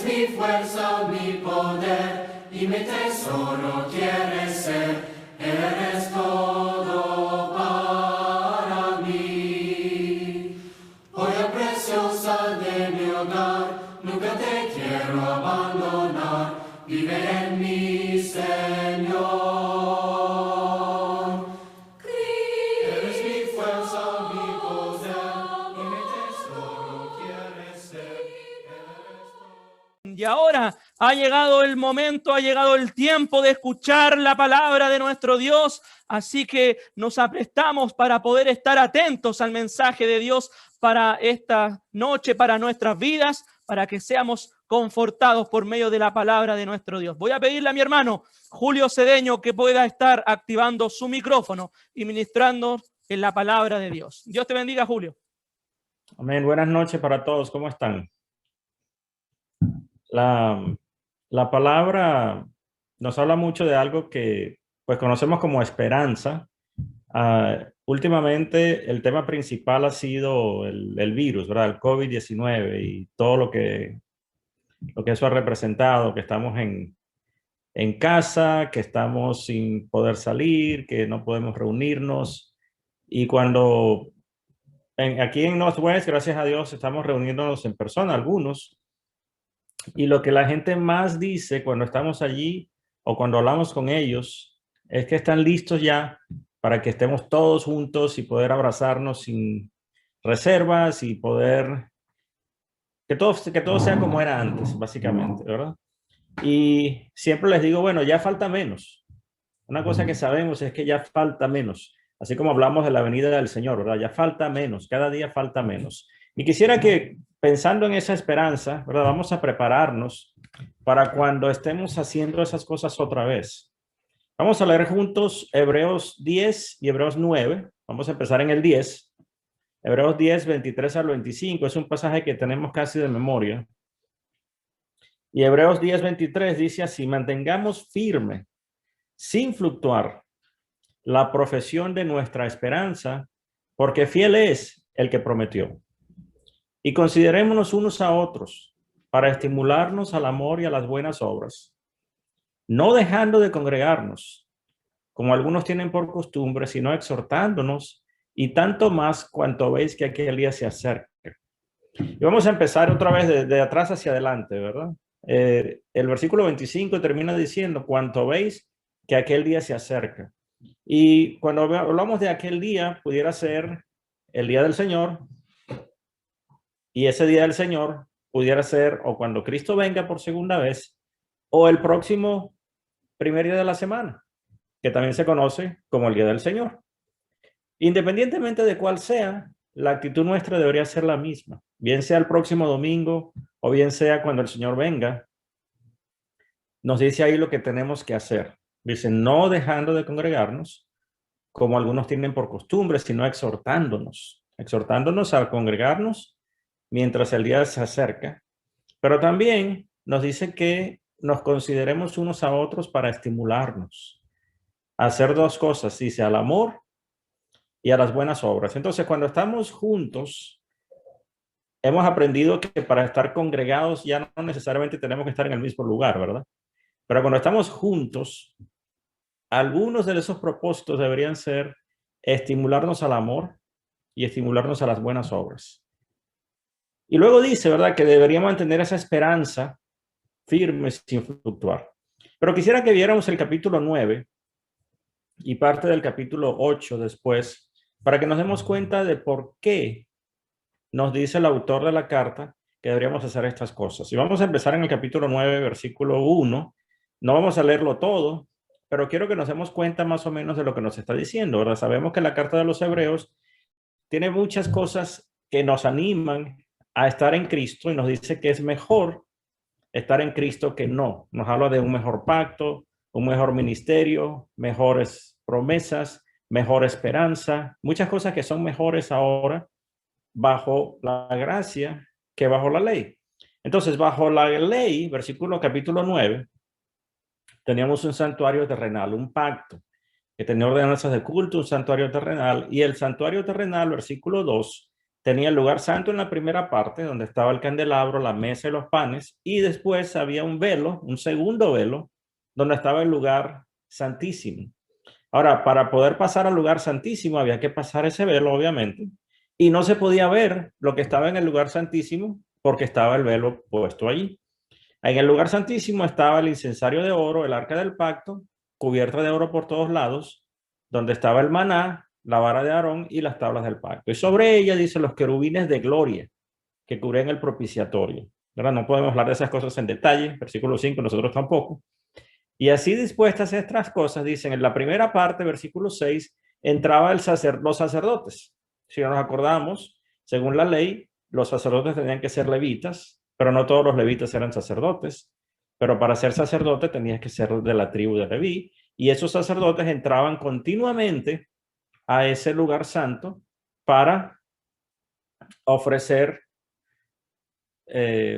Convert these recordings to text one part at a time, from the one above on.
mi fuerza, mi poder y mi tesoro quieres ser. Eres todo para mí. Joya preciosa de mi hogar, nunca te quiero abandonar. Vive en mí, Señor. Eres mi fuerza, mi poder y mi tesoro quieres ser. Y ahora ha llegado el momento, ha llegado el tiempo de escuchar la palabra de nuestro Dios. Así que nos aprestamos para poder estar atentos al mensaje de Dios para esta noche, para nuestras vidas, para que seamos confortados por medio de la palabra de nuestro Dios. Voy a pedirle a mi hermano Julio Cedeño que pueda estar activando su micrófono y ministrando en la palabra de Dios. Dios te bendiga, Julio. Amén. Buenas noches para todos. ¿Cómo están? La palabra nos habla mucho de algo que pues conocemos como esperanza. Últimamente el tema principal ha sido el virus, ¿verdad? El COVID-19 y todo lo que eso ha representado, que estamos en casa, que estamos sin poder salir, que no podemos reunirnos. Y cuando aquí en Northwest, gracias a Dios, estamos reuniéndonos en persona, algunos. Y lo que la gente más dice cuando estamos allí o cuando hablamos con ellos es que están listos ya para que estemos todos juntos y poder abrazarnos sin reservas y poder que todo sea como era antes, básicamente, ¿verdad? Y siempre les digo, bueno, ya falta menos. Una cosa que sabemos es que ya falta menos. Así como hablamos de la venida del Señor, ¿verdad? Ya falta menos, cada día falta menos. Y quisiera que, pensando en esa esperanza, ¿verdad? Vamos a prepararnos para cuando estemos haciendo esas cosas otra vez. Vamos a leer juntos Hebreos 10 y Hebreos 9. Vamos a empezar en el 10. Hebreos 10, 23 al 25. Es un pasaje que tenemos casi de memoria. Y Hebreos 10, 23 dice así: mantengamos firme, sin fluctuar, la profesión de nuestra esperanza, porque fiel es el que prometió. Y considerémonos unos a otros para estimularnos al amor y a las buenas obras, no dejando de congregarnos, como algunos tienen por costumbre, sino exhortándonos, y tanto más cuanto veis que aquel día se acerca. Y vamos a empezar otra vez de atrás hacia adelante, ¿verdad? El versículo 25 termina diciendo, cuanto veis que aquel día se acerca. Y cuando hablamos de aquel día, pudiera ser el día del Señor, y ese día del Señor pudiera ser o cuando Cristo venga por segunda vez, o el próximo primer día de la semana, que también se conoce como el día del Señor. Independientemente de cuál sea, la actitud nuestra debería ser la misma, bien sea el próximo domingo o bien sea cuando el Señor venga. Nos dice ahí lo que tenemos que hacer. Dice, no dejando de congregarnos, como algunos tienen por costumbre, sino exhortándonos a congregarnos mientras el día se acerca. Pero también nos dice que nos consideremos unos a otros para estimularnos a hacer dos cosas, dice, al amor y a las buenas obras. Entonces, cuando estamos juntos, hemos aprendido que para estar congregados ya no necesariamente tenemos que estar en el mismo lugar, ¿verdad? Pero cuando estamos juntos, algunos de esos propósitos deberían ser estimularnos al amor y estimularnos a las buenas obras. Y luego dice, ¿verdad?, que deberíamos mantener esa esperanza firme sin fluctuar. Pero quisiera que viéramos el capítulo 9 y parte del capítulo 8 después, para que nos demos cuenta de por qué nos dice el autor de la carta que deberíamos hacer estas cosas. Y vamos a empezar en el capítulo 9, versículo 1. No vamos a leerlo todo, pero quiero que nos demos cuenta más o menos de lo que nos está diciendo, ¿verdad? Sabemos que la carta de los Hebreos tiene muchas cosas que nos animan a estar en Cristo y nos dice que es mejor estar en Cristo que no. Nos habla de un mejor pacto, un mejor ministerio, mejores promesas, mejor esperanza, muchas cosas que son mejores ahora bajo la gracia que bajo la ley. Entonces, bajo la ley, capítulo 9, teníamos un santuario terrenal, un pacto que tenía ordenanzas de culto, un santuario terrenal, y el santuario terrenal, versículo 2, tenía el lugar santo en la primera parte, donde estaba el candelabro, la mesa y los panes, y después había un velo, un segundo velo, donde estaba el lugar santísimo. Ahora, para poder pasar al lugar santísimo había que pasar ese velo, obviamente, y no se podía ver lo que estaba en el lugar santísimo porque estaba el velo puesto allí. En el lugar santísimo estaba el incensario de oro, el arca del pacto, cubierta de oro por todos lados, donde estaba el maná, la vara de Aarón y las tablas del pacto. Y sobre ella dice los querubines de gloria que cubren el propiciatorio. ¿Verdad? No podemos hablar de esas cosas en detalle, versículo 5, nosotros tampoco. Y así dispuestas estas cosas, dicen en la primera parte, versículo 6, entraba los sacerdotes. Si nos acordamos, según la ley, los sacerdotes tenían que ser levitas, pero no todos los levitas eran sacerdotes. Pero para ser sacerdote tenías que ser de la tribu de Leví, y esos sacerdotes entraban continuamente a ese lugar santo para ofrecer,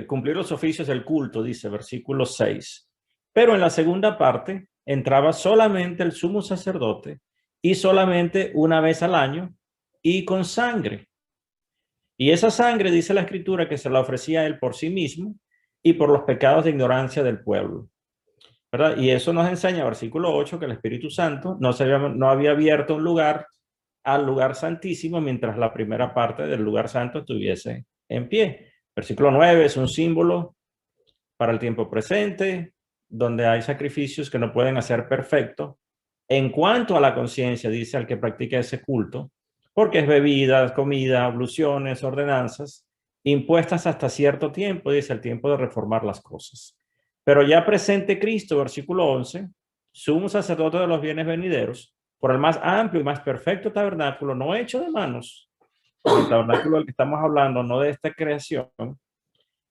cumplir los oficios del culto, dice versículo 6. Pero en la segunda parte entraba solamente el sumo sacerdote y solamente una vez al año y con sangre. Y esa sangre, dice la escritura, que se la ofrecía a él por sí mismo y por los pecados de ignorancia del pueblo. ¿Verdad? Y eso nos enseña, versículo 8, que el Espíritu Santo no había abierto un lugar al lugar santísimo mientras la primera parte del lugar santo estuviese en pie. Versículo 9 es un símbolo para el tiempo presente, donde hay sacrificios que no pueden hacer perfecto. En cuanto a la conciencia, dice al que practica ese culto, porque es bebidas, comida, abluciones, ordenanzas, impuestas hasta cierto tiempo, dice el tiempo de reformar las cosas. Pero ya presente Cristo, versículo 11, sumo sacerdote de los bienes venideros, por el más amplio y más perfecto tabernáculo, no hecho de manos, el tabernáculo del que estamos hablando, no de esta creación,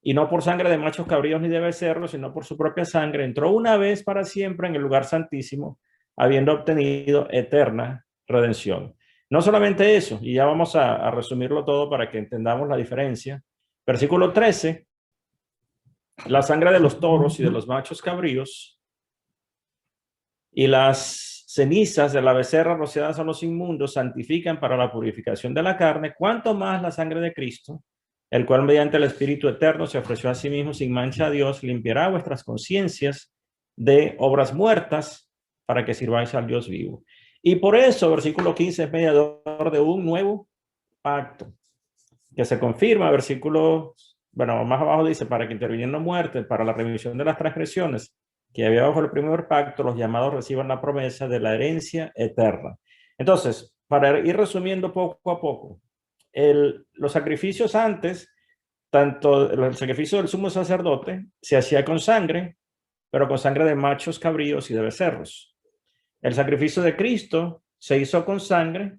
y no por sangre de machos cabríos ni de becerros, sino por su propia sangre, entró una vez para siempre en el lugar santísimo, habiendo obtenido eterna redención. No solamente eso, y ya vamos a resumirlo todo para que entendamos la diferencia. Versículo 13, la sangre de los toros y de los machos cabríos y las cenizas de la becerra rociadas a los inmundos santifican para la purificación de la carne, cuanto más la sangre de Cristo, el cual mediante el Espíritu Eterno se ofreció a sí mismo sin mancha a Dios, limpiará vuestras conciencias de obras muertas para que sirváis al Dios vivo. Y por eso, versículo 15 es mediador de un nuevo pacto, que se confirma, versículo, bueno, más abajo dice, para que interviniendo muerte, para la remisión de las transgresiones que había bajo el primer pacto, los llamados reciban la promesa de la herencia eterna. Entonces, para ir resumiendo poco a poco, los sacrificios antes, tanto el sacrificio del sumo sacerdote se hacía con sangre, pero con sangre de machos cabríos y de becerros. El sacrificio de Cristo se hizo con sangre,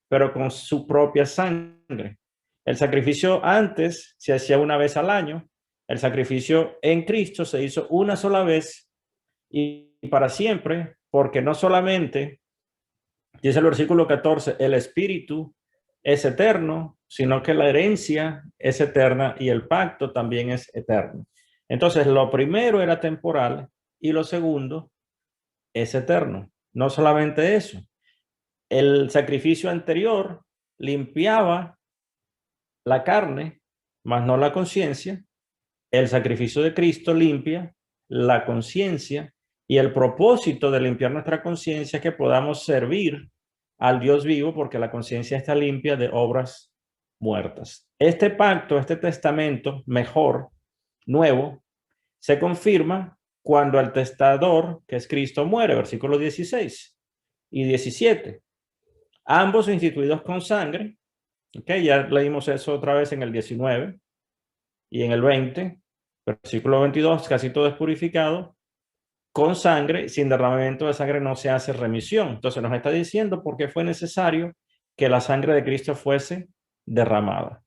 pero con su propia sangre. El sacrificio antes se hacía una vez al año. El sacrificio en Cristo se hizo una sola vez y para siempre, porque no solamente, dice el versículo 14, el Espíritu es eterno, sino que la herencia es eterna y el pacto también es eterno. Entonces, lo primero era temporal y lo segundo es eterno. No solamente eso, el sacrificio anterior limpiaba la carne, mas no la conciencia. El sacrificio de Cristo limpia la conciencia, y el propósito de limpiar nuestra conciencia es que podamos servir al Dios vivo, porque la conciencia está limpia de obras muertas. Este pacto, este testamento mejor, nuevo, se confirma cuando el testador, que es Cristo, muere, versículos 16 y 17. Ambos instituidos con sangre. Okay, ya leímos eso otra vez en el 19 y en el 20, versículo 22, casi todo es purificado con sangre, sin derramamiento de sangre no se hace remisión. Entonces nos está diciendo por qué fue necesario que la sangre de Cristo fuese derramada.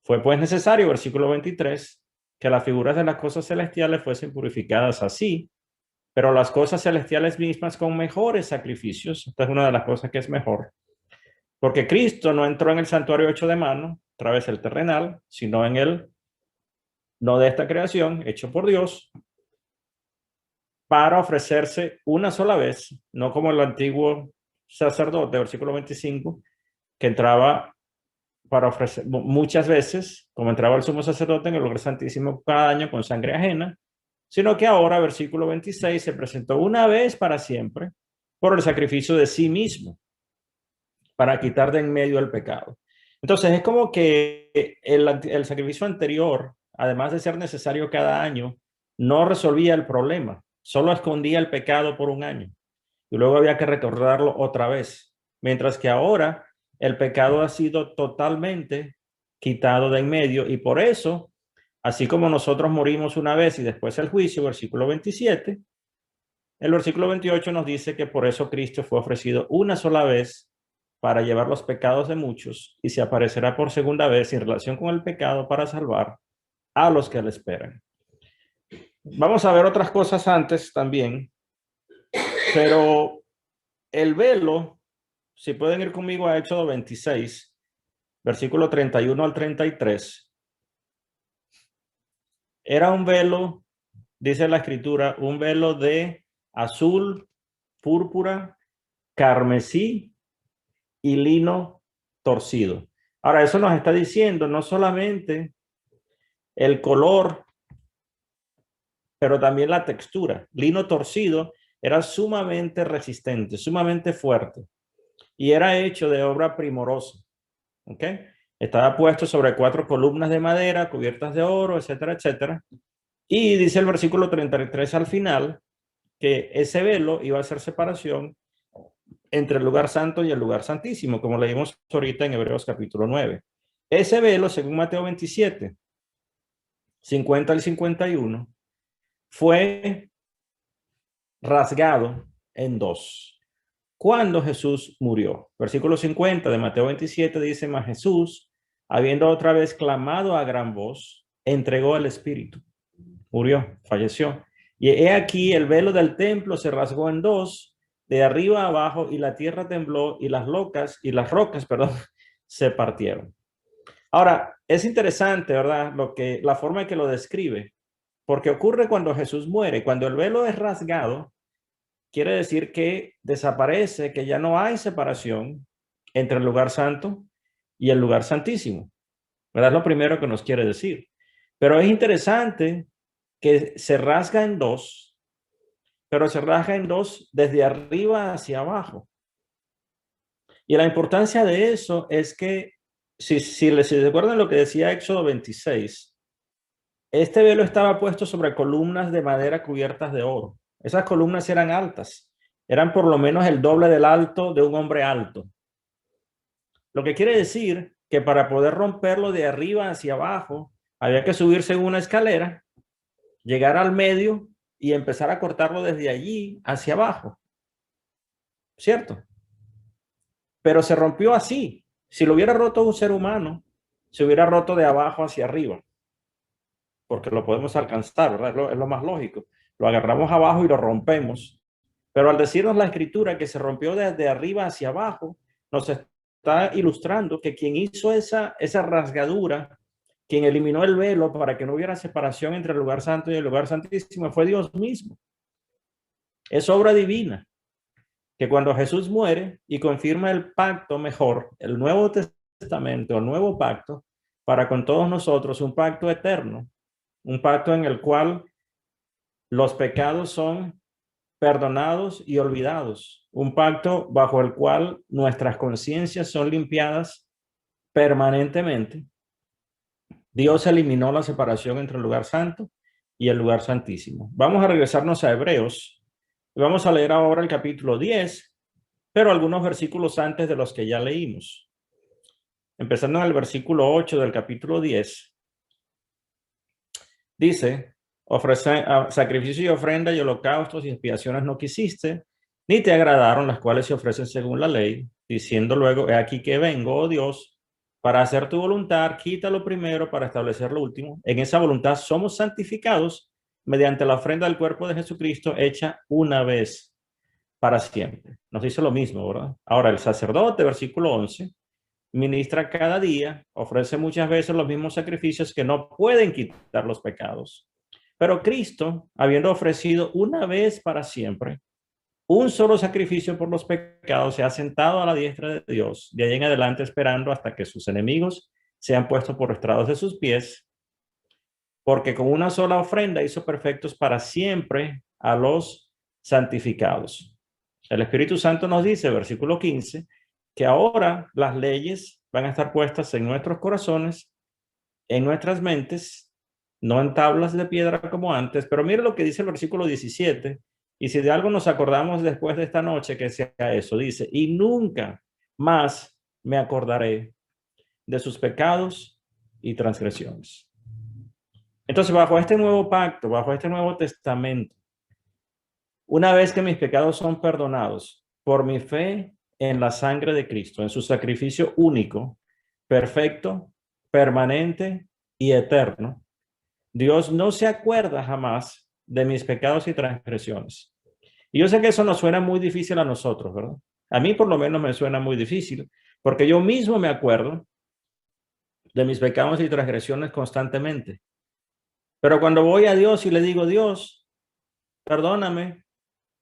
Fue pues necesario, versículo 23, que las figuras de las cosas celestiales fuesen purificadas así, pero las cosas celestiales mismas con mejores sacrificios. Esta es una de las cosas que es mejor. Porque Cristo no entró en el santuario hecho de mano, a través del terrenal, sino en el, no de esta creación, hecho por Dios, para ofrecerse una sola vez, no como el antiguo sacerdote, versículo 25, que entraba para ofrecer, muchas veces, como entraba el sumo sacerdote en el lugar santísimo cada año con sangre ajena, sino que ahora, versículo 26, se presentó una vez para siempre por el sacrificio de sí mismo, para quitar de en medio el pecado. Entonces, es como que el sacrificio anterior, además de ser necesario cada año, no resolvía el problema, solo escondía el pecado por un año y luego había que recordarlo otra vez. Mientras que ahora el pecado ha sido totalmente quitado de en medio y por eso, así como nosotros morimos una vez y después el juicio, versículo 27, el versículo 28 nos dice que por eso Cristo fue ofrecido una sola vez para llevar los pecados de muchos y se aparecerá por segunda vez en relación con el pecado para salvar a los que le esperan. Vamos a ver otras cosas antes también, pero el velo, si pueden ir conmigo a Éxodo 26, versículo 31 al 33, era un velo, dice la escritura, un velo de azul, púrpura, carmesí y lino torcido. Ahora, eso nos está diciendo no solamente el color, pero también la textura. Lino torcido era sumamente resistente, sumamente fuerte y era hecho de obra primorosa. ¿Ok? Estaba puesto sobre 4 columnas de madera cubiertas de oro, etcétera, etcétera. Y dice el versículo 33 al final que ese velo iba a hacer separación entre el lugar santo y el lugar santísimo, como leímos ahorita en Hebreos capítulo 9. Ese velo, según Mateo 27, 50 al 51, fue rasgado en dos cuando Jesús murió. Versículo 50 de Mateo 27 dice: mas Jesús, habiendo otra vez clamado a gran voz, entregó el espíritu. Murió, falleció. Y he aquí el velo del templo se rasgó en dos, de arriba a abajo, y la tierra tembló, y las rocas, se partieron. Ahora, es interesante, ¿verdad? La forma en que lo describe, porque ocurre cuando Jesús muere. Cuando el velo es rasgado, quiere decir que desaparece, que ya no hay separación entre el lugar santo y el lugar santísimo, ¿verdad? Es lo primero que nos quiere decir. Pero es interesante que se rasga en dos, pero se rasga en dos desde arriba hacia abajo. Y la importancia de eso es que, si recuerdan lo que decía Éxodo 26, este velo estaba puesto sobre columnas de madera cubiertas de oro. Esas columnas eran altas, eran por lo menos el doble del alto de un hombre alto. Lo que quiere decir que para poder romperlo de arriba hacia abajo, había que subirse en una escalera, llegar al medio y empezar a cortarlo desde allí hacia abajo. ¿Cierto? Pero se rompió así. Si lo hubiera roto un ser humano, se hubiera roto de abajo hacia arriba, porque lo podemos alcanzar, ¿verdad? Es lo más lógico. Lo agarramos abajo y lo rompemos. Pero al decirnos la escritura que se rompió desde arriba hacia abajo, nos está ilustrando que quien hizo esa rasgadura, quien eliminó el velo para que no hubiera separación entre el lugar santo y el lugar santísimo, fue Dios mismo. Es obra divina, que cuando Jesús muere y confirma el pacto mejor, el Nuevo Testamento, el nuevo pacto, para con todos nosotros, un pacto eterno, un pacto en el cual los pecados son perdonados y olvidados, un pacto bajo el cual nuestras conciencias son limpiadas permanentemente. Dios eliminó la separación entre el lugar santo y el lugar santísimo. Vamos a regresarnos a Hebreos y vamos a leer ahora el capítulo 10, pero algunos versículos antes de los que ya leímos. Empezando en el versículo 8 del capítulo 10, dice: sacrificio y ofrenda y holocaustos y expiaciones no quisiste, ni te agradaron, las cuales se ofrecen según la ley, diciendo luego: he aquí que vengo, oh Dios, para hacer tu voluntad, quita lo primero para establecer lo último. En esa voluntad somos santificados mediante la ofrenda del cuerpo de Jesucristo, hecha una vez para siempre. Nos dice lo mismo, ¿verdad? Ahora, el sacerdote, versículo 11, ministra cada día, ofrece muchas veces los mismos sacrificios que no pueden quitar los pecados. Pero Cristo, habiendo ofrecido una vez para siempre un solo sacrificio por los pecados, se ha sentado a la diestra de Dios, de ahí en adelante esperando hasta que sus enemigos sean puestos por estrados de sus pies, porque con una sola ofrenda hizo perfectos para siempre a los santificados. El Espíritu Santo nos dice, versículo 15, que ahora las leyes van a estar puestas en nuestros corazones, en nuestras mentes, no en tablas de piedra como antes, pero mire lo que dice el versículo 17, y si de algo nos acordamos después de esta noche, que sea eso, dice, y nunca más me acordaré de sus pecados y transgresiones. Entonces, bajo este nuevo pacto, bajo este nuevo testamento, una vez que mis pecados son perdonados por mi fe en la sangre de Cristo, en su sacrificio único, perfecto, permanente y eterno, Dios no se acuerda jamás de mis pecados y transgresiones. Y yo sé que eso nos suena muy difícil a nosotros, ¿verdad? A mí por lo menos me suena muy difícil, porque yo mismo me acuerdo de mis pecados y transgresiones constantemente. Pero cuando voy a Dios y le digo, Dios, perdóname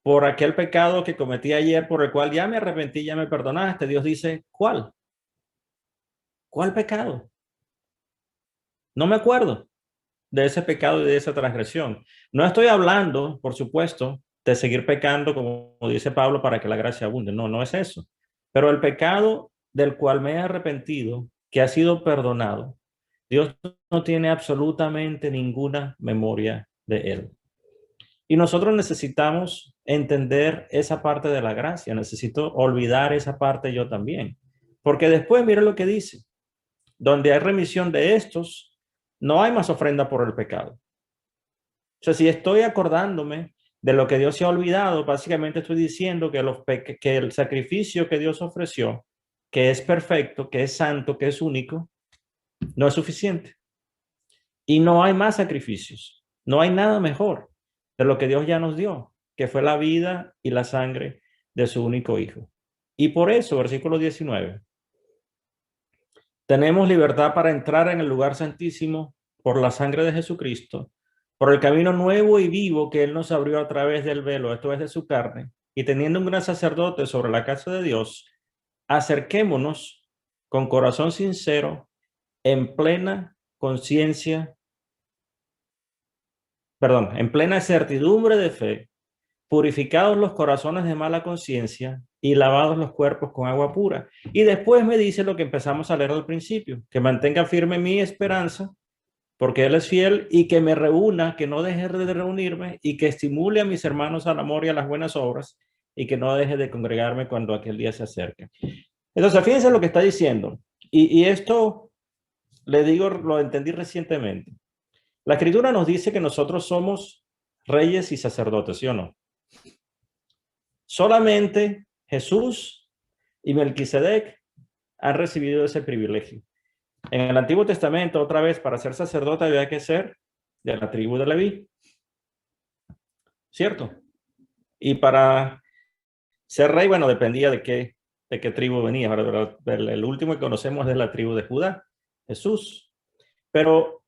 por aquel pecado que cometí ayer, por el cual ya me arrepentí, ya me perdonaste, Dios dice, ¿cuál? ¿Cuál pecado? No me acuerdo de ese pecado y de esa transgresión. No estoy hablando, por supuesto, de seguir pecando, como dice Pablo, para que la gracia abunde. No, no es eso. Pero el pecado del cual me he arrepentido, que ha sido perdonado, Dios no tiene absolutamente ninguna memoria de él. Y nosotros necesitamos entender esa parte de la gracia. Necesito olvidar esa parte yo también. Porque después, mira lo que dice. Donde hay remisión de estos, no hay más ofrenda por el pecado. O sea, si estoy acordándome de lo que Dios se ha olvidado, básicamente estoy diciendo que el sacrificio que Dios ofreció, que es perfecto, que es santo, que es único, no es suficiente. Y no hay más sacrificios. No hay nada mejor de lo que Dios ya nos dio, que fue la vida y la sangre de su único Hijo. Y por eso, versículo 19, tenemos libertad para entrar en el lugar santísimo por la sangre de Jesucristo, por el camino nuevo y vivo que Él nos abrió a través del velo, esto es de su carne, y teniendo un gran sacerdote sobre la casa de Dios, acerquémonos con corazón sincero, en plena conciencia, en plena certidumbre de fe, purificados los corazones de mala conciencia y lavados los cuerpos con agua pura. Y después me dice lo que empezamos a leer al principio, que mantenga firme mi esperanza, porque Él es fiel, y que me reúna, que no deje de reunirme, y que estimule a mis hermanos al amor y a las buenas obras, y que no deje de congregarme cuando aquel día se acerque. Entonces, fíjense lo que está diciendo. Y esto, le digo, lo entendí recientemente. La Escritura nos dice que nosotros somos reyes y sacerdotes, ¿sí o no? Solamente Jesús y Melquisedec han recibido ese privilegio. En el Antiguo Testamento, otra vez, para ser sacerdote había que ser de la tribu de Leví. ¿Cierto? Y para ser rey, bueno, dependía de qué tribu venía. El último que conocemos es de la tribu de Judá, Jesús. Pero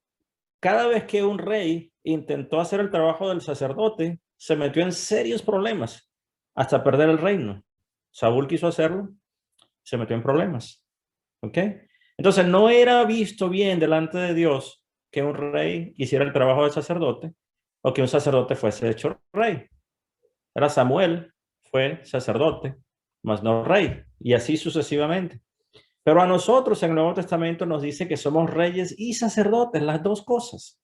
cada vez que un rey intentó hacer el trabajo del sacerdote, se metió en serios problemas hasta perder el reino. Saúl quiso hacerlo, se metió en problemas. ¿Ok? Entonces no era visto bien delante de Dios que un rey hiciera el trabajo del sacerdote o que un sacerdote fuese hecho rey. Era Samuel, fue sacerdote, mas no rey, y así sucesivamente. Pero a nosotros en el Nuevo Testamento nos dice que somos reyes y sacerdotes, las dos cosas.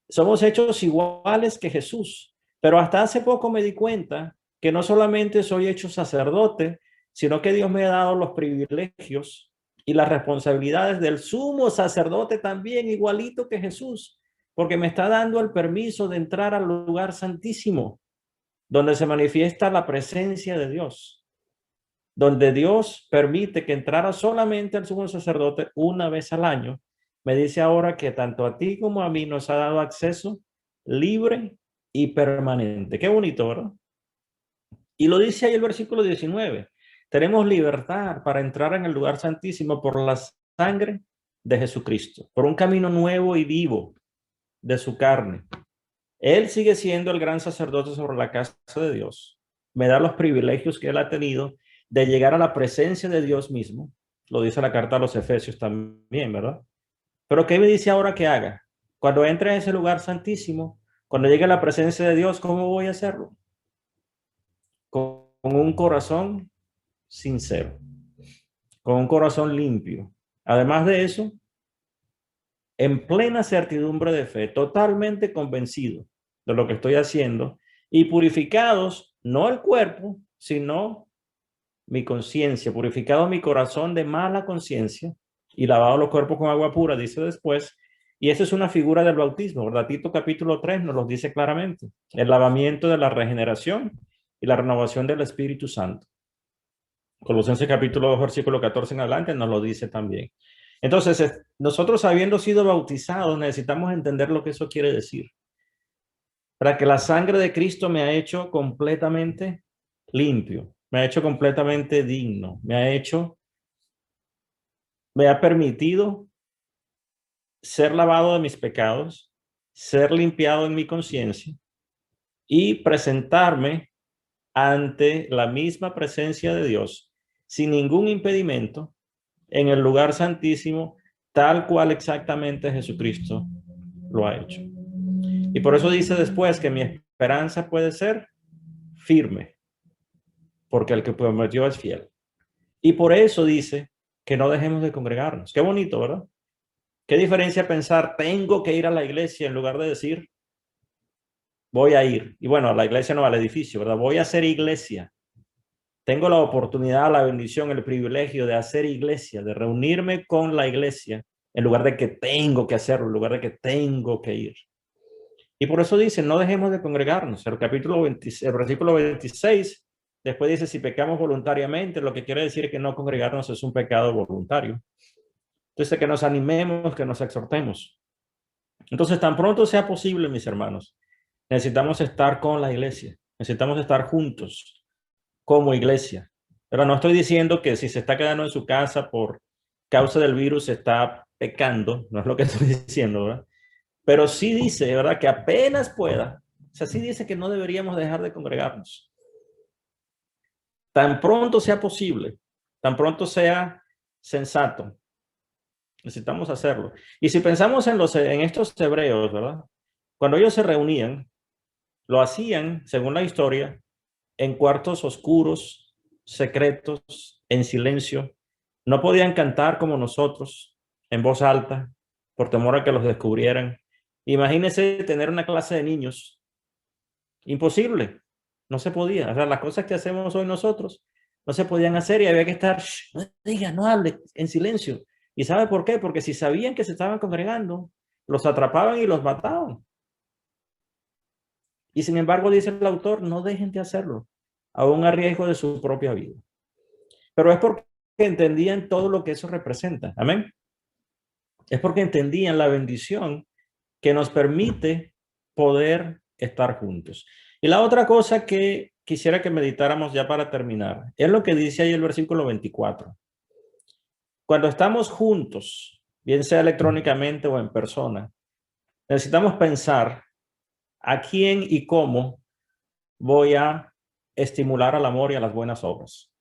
Somos hechos iguales que Jesús. Pero hasta hace poco me di cuenta que no solamente soy hecho sacerdote, sino que Dios me ha dado los privilegios y las responsabilidades del sumo sacerdote también, igualito que Jesús, porque me está dando el permiso de entrar al lugar santísimo, donde se manifiesta la presencia de Dios, donde Dios permite que entrara solamente el sumo sacerdote una vez al año. Me dice ahora que tanto a ti como a mí nos ha dado acceso libre y permanente. Qué bonito, ¿verdad? Y lo dice ahí el versículo 19. Tenemos libertad para entrar en el lugar santísimo por la sangre de Jesucristo, por un camino nuevo y vivo de su carne. Él sigue siendo el gran sacerdote sobre la casa de Dios. me da los privilegios que Él ha tenido de llegar a la presencia de Dios mismo. Lo dice la carta a los Efesios también, ¿verdad? Pero ¿qué me dice ahora que haga? Cuando entre a ese lugar santísimo, cuando llegue a la presencia de Dios, ¿cómo voy a hacerlo? Con un corazón sincero, con un corazón limpio. Además de eso, en plena certidumbre de fe, totalmente convencido de lo que estoy haciendo y purificados, no el cuerpo, sino mi conciencia, purificado mi corazón de mala conciencia y lavado los cuerpos con agua pura, dice después. Y eso es una figura del bautismo, ¿verdad? Tito capítulo 3 nos lo dice claramente. El lavamiento de la regeneración y la renovación del Espíritu Santo. Colosenses capítulo 2, versículo 14 en adelante nos lo dice también. Entonces, nosotros habiendo sido bautizados, necesitamos entender lo que eso quiere decir. Para que la sangre de Cristo me ha hecho completamente limpio, me ha hecho completamente digno, me ha permitido ser lavado de mis pecados, ser limpiado en mi conciencia y presentarme ante la misma presencia de Dios sin ningún impedimento en el lugar santísimo, tal cual exactamente Jesucristo lo ha hecho. Y por eso dice después que mi esperanza puede ser firme, porque el que prometió es fiel. Y por eso dice que no dejemos de congregarnos. Qué bonito, ¿verdad? Qué diferencia pensar, tengo que ir a la iglesia, en lugar de decir, voy a ir. Y bueno, a la iglesia no, al edificio, ¿verdad? Voy a hacer iglesia. Tengo la oportunidad, la bendición, el privilegio de hacer iglesia, de reunirme con la iglesia, en lugar de que tengo que hacerlo, en lugar de que tengo que ir. Y por eso dice, no dejemos de congregarnos. El versículo 26, después dice, si pecamos voluntariamente, lo que quiere decir que no congregarnos es un pecado voluntario. Entonces, que nos animemos, que nos exhortemos. Entonces, tan pronto sea posible, mis hermanos, necesitamos estar con la iglesia, necesitamos estar juntos como iglesia. Pero no estoy diciendo que si se está quedando en su casa por causa del virus se está pecando, no es lo que estoy diciendo, ¿verdad? Pero sí dice, ¿verdad? Que apenas pueda, o sea, sí dice que no deberíamos dejar de congregarnos. Tan pronto sea posible, tan pronto sea sensato, necesitamos hacerlo. Y si pensamos en estos hebreos, ¿verdad? Cuando ellos se reunían, lo hacían, según la historia, en cuartos oscuros, secretos, en silencio. No podían cantar como nosotros, en voz alta, por temor a que los descubrieran. Imagínense tener una clase de niños. Imposible. No se podía. O sea, las cosas que hacemos hoy nosotros no se podían hacer y había que estar, no diga, no hable, en silencio. ¿Y sabe por qué? Porque si sabían que se estaban congregando, los atrapaban y los mataban. Y sin embargo, dice el autor, no dejen de hacerlo, aún a riesgo de su propia vida. Pero es porque entendían todo lo que eso representa. Amén. Es porque entendían la bendición que nos permite poder estar juntos. Y la otra cosa que quisiera que meditáramos ya para terminar, es lo que dice ahí el versículo 24. Cuando estamos juntos, bien sea electrónicamente o en persona, necesitamos pensar a quién y cómo voy a estimular al amor y a las buenas obras.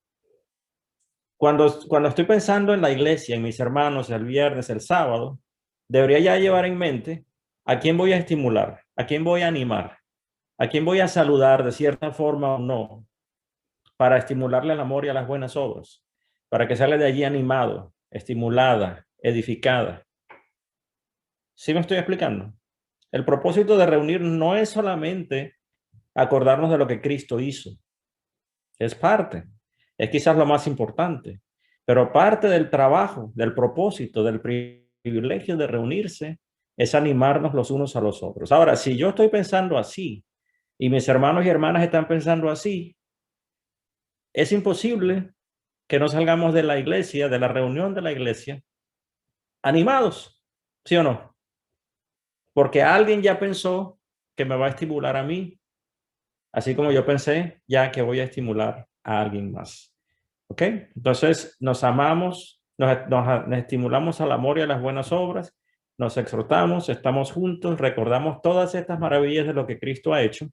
Cuando estoy pensando en la iglesia, en mis hermanos, el viernes, el sábado, debería ya llevar en mente a quién voy a estimular, a quién voy a animar, a quién voy a saludar de cierta forma o no, para estimularle al amor y a las buenas obras, para que salga de allí animado, estimulada, edificada. ¿Sí me estoy explicando? El propósito de reunir no es solamente acordarnos de lo que Cristo hizo. Es parte, es quizás lo más importante, pero parte del trabajo, del propósito, del privilegio de reunirse es animarnos los unos a los otros. Ahora, si yo estoy pensando así y mis hermanos y hermanas están pensando así, es imposible que no salgamos de la iglesia, de la reunión de la iglesia, animados, ¿sí o no? Porque alguien ya pensó que me va a estimular a mí, así como yo pensé ya que voy a estimular a alguien más. ¿Ok? Entonces nos amamos, nos estimulamos al amor y a las buenas obras, nos exhortamos, estamos juntos, recordamos todas estas maravillas de lo que Cristo ha hecho.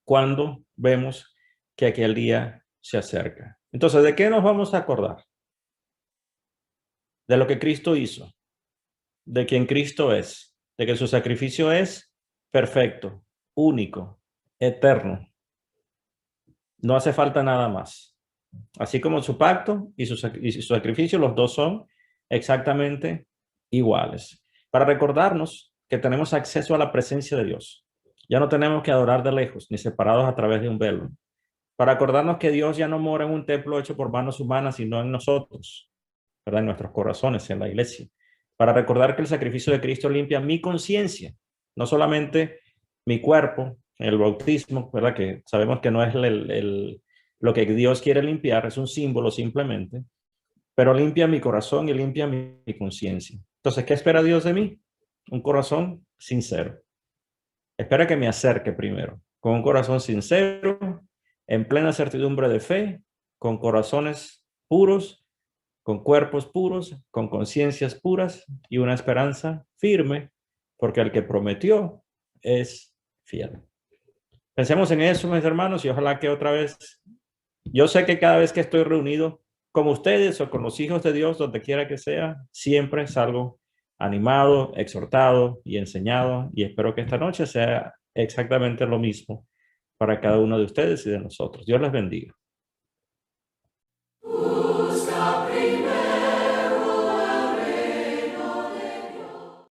cuando vemos que aquel día se acerca. Entonces, ¿de qué nos vamos a acordar? De lo que Cristo hizo, de quien Cristo es, de que su sacrificio es perfecto, único, eterno. No hace falta nada más. Así como su pacto y su sacrificio, los dos son exactamente iguales. Para recordarnos que tenemos acceso a la presencia de Dios. Ya no tenemos que adorar de lejos, ni separados a través de un velo. Para acordarnos que Dios ya no mora en un templo hecho por manos humanas, sino en nosotros, ¿verdad? En nuestros corazones, en la iglesia. Para recordar que el sacrificio de Cristo limpia mi conciencia, no solamente mi cuerpo, el bautismo, ¿verdad? Que sabemos que no es lo que Dios quiere limpiar, es un símbolo simplemente, pero limpia mi corazón y limpia mi conciencia. Entonces, ¿qué espera Dios de mí? Un corazón sincero. Espera que me acerque primero, con un corazón sincero, en plena certidumbre de fe, con corazones puros, con cuerpos puros, con conciencias puras y una esperanza firme, porque el que prometió es fiel. Pensemos en eso, mis hermanos, y ojalá que otra vez, yo sé que cada vez que estoy reunido con ustedes o con los hijos de Dios, donde quiera que sea, siempre salgo animado, exhortado y enseñado, y espero que esta noche sea exactamente lo mismo para cada uno de ustedes y de nosotros. Dios les bendiga.